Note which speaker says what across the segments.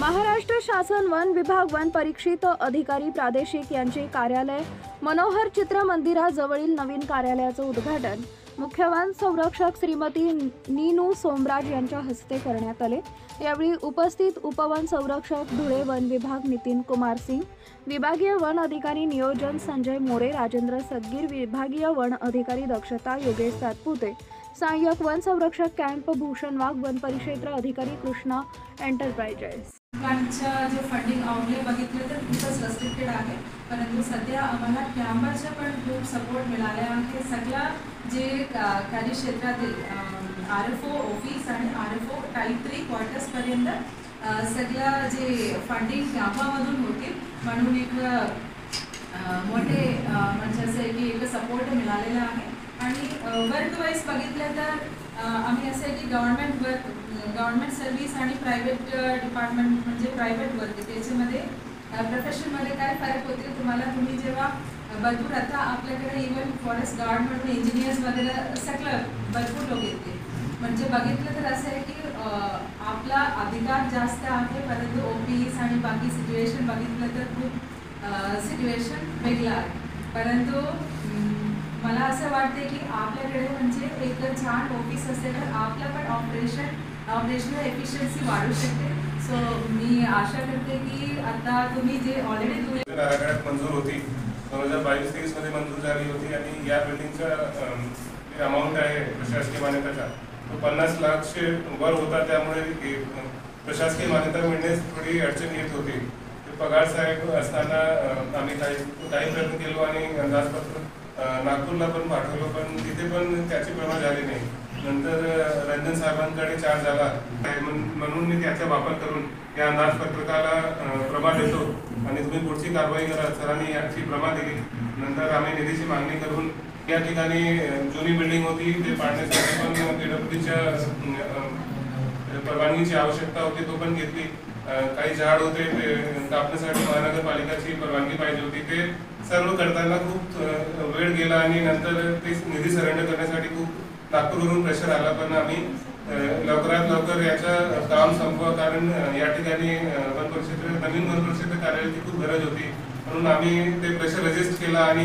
Speaker 1: महाराष्ट्र शासन वन विभाग वन परीक्षित अधिकारी प्रादेशिक यांचे कार्यालय मनोहर चित्र मंदिराजवळील नवीन कार्यालयाचे उद्घाटन मुख्य वन संरक्षक श्रीमती नीनू सोमराज यांच्या हस्ते करण्यात आले। यावेळी उपस्थित उपवन संरक्षक धुळे वन विभाग नितीन कुमार सिंग, विभागीय वन अधिकारी नियोजन संजय मोरे, राजेंद्र सदगीर, विभागीय वन अधिकारी दक्षता योगेश सातपुते, सहाय्यक वन संरक्षक कॅम्प भूषण वाघ, वन परिक्षेत्र अधिकारी कृष्णा एंटरप्राइजेस।
Speaker 2: जो फंडिंग आउटले बघितले तर खूपच रेस्ट्रिक्टेड आहे, परंतु सध्या आम्हाला कॅम्परचा पण खूप सपोर्ट मिळाला आहे। सगळ्या जे कार्यक्षेत्रातील RFO ऑफिस आणि RFO टाइप 3 क्वार्टर्स पर्यंत सगळ्या जे फंडिंग कॅम्पामधून होतील म्हणून एक मोठे म्हणजे असे की एक सपोर्ट मिळालेला आहे। आणि वर्क वाईज बघितलं तर आम्ही असे की गव्हर्नमेंट सर्व्हिस आणि प्रायव्हेट डिपार्टमेंट म्हणजे प्रायव्हेट वर्क त्याच्यामध्ये प्रोफेशनमध्ये काय फरक होते तुम्ही जेव्हा भरपूर आता आपल्याकडे इव्हन फॉरेस्ट गार्ड म्हणून इंजिनियर्स वगैरे सगळं भरपूर लोक येते, म्हणजे बघितलं तर असं आहे की आपला अधिकार जास्त आहे, परंतु ऑफिस आणि बाकी सिच्युएशन बघितलं तर खूप सिच्युएशन वेगळं आहे। परंतु मला असं वाटते की आपल्याकडे म्हणजे एक छान ऑफिस असेल तर आपलं पण ऑपरेशनल एफिशियन्सी वाढू शकते। सो मी आशा करते की आता तुम्ही जे ऑलरेडी
Speaker 3: मंजूर होती 2022-23 मध्ये मंजूर झाली होती आणि या बिल्डिंगचा अमाऊंट आहे प्रशासकीय मान्यतेचा तो 50 लाखचे वर होता, त्यामुळे प्रशासकीय मान्यता मिळण्यास थोडी अडचण येत होती। पगार साहेब असताना आम्ही काही प्रयत्न केलो आणि अंदाजपत्र नागपूरला पण पाठवलं, पण तिथे पण त्याची प्रभा झाली नाही। नंतर रंजन साहेबांकडे चार्ज झाला म्हणून मी त्याचा वापर करून या अंदाजपत्रकाला प्रभा देतो आणि तुम्ही पुढची कारवाई करा। सरांनी याची प्रभा दिली। नंतर आम्ही निधीची मागणी करून या ठिकाणी जुनी बिल्डिंग होती ते पाडण्यासाठी पण PWDच्या परवानगीची आवश्यकता होती, तो पण घेतली। काही झाड होते ते कापण्यासाठी महानगरपालिकाची परवानगी पाहिजे होती, ते सर्व करताना खूप वेळ गेला आणि नंतर ते निधी सरेंडर करण्यासाठी खूप नागपूरवरून प्रेशर आला, पण आम्ही लवकरात लवकर याचं काम संपवा, कारण या ठिकाणी नवीन वन परिक्षेत्र कार्यालयाची खूप गरज होती, म्हणून आम्ही ते प्रेशर रेजिस्ट केला आणि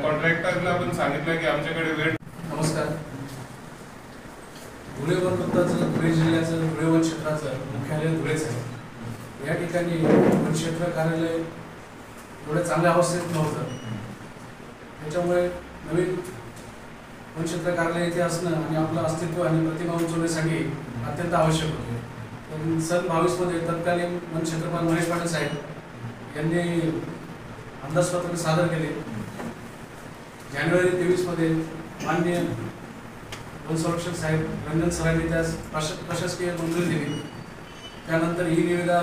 Speaker 3: कॉन्ट्रॅक्टरला पण सांगितलं की आमच्याकडे वेळ।
Speaker 4: नमस्कार। धुळे वनपत्ताचं धुळे जिल्ह्याचं धुळे वन क्षेत्राचं मुख्यालय धुळेच आहे। या ठिकाणी वन क्षेत्र कार्यालय एवढ्या चांगल्या अवस्थेत नव्हतं, त्याच्यामुळे नवीन वन क्षेत्र कार्यालय इथे असणं आणि आपलं अस्तित्व आणि प्रतिमा उंचवण्यासाठी अत्यंत आवश्यक होते। सन 22 मध्ये तत्कालीन वन क्षेत्रपाल महेश पाटील साहेब यांनी अंदाजपत्रक सादर केले। जानेवारी 23 मध्ये माननीय वन संरक्षक साहेब रंजन सरांनी त्यास प्रशासकीय मंजुरी दिली। त्यानंतर ही निविदा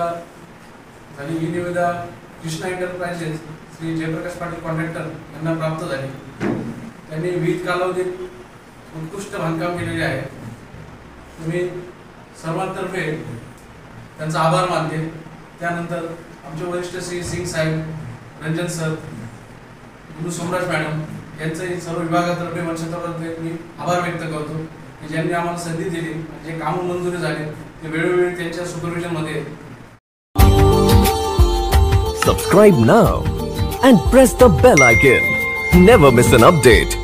Speaker 4: झाली। ही निविदा कृष्णा एंटरप्राइजेस श्री जयप्रकाश पाटील कॉन्ट्रॅक्टर यांना प्राप्त झाली। त्यांनी विविध कालावधीत उत्कृष्ट बांधकाम केलेले आहे। तुम्ही सर्वांतर्फे त्यांचा आभार मानते। त्यानंतर आमचे वरिष्ठ श्री सिंग साहेब, रंजन सर, नीनू सोमराज मॅडम यांचंही सर्व विभागातर्फे वन क्षेत्रातर्फे मी आभार व्यक्त करतो की ज्यांनी आम्हाला संधी दिली, जे काम मंजुरी झाले ते वेळोवेळी त्यांच्या सुपरविजनमध्ये।
Speaker 5: Subscribe now and press the bell icon. Never miss an update.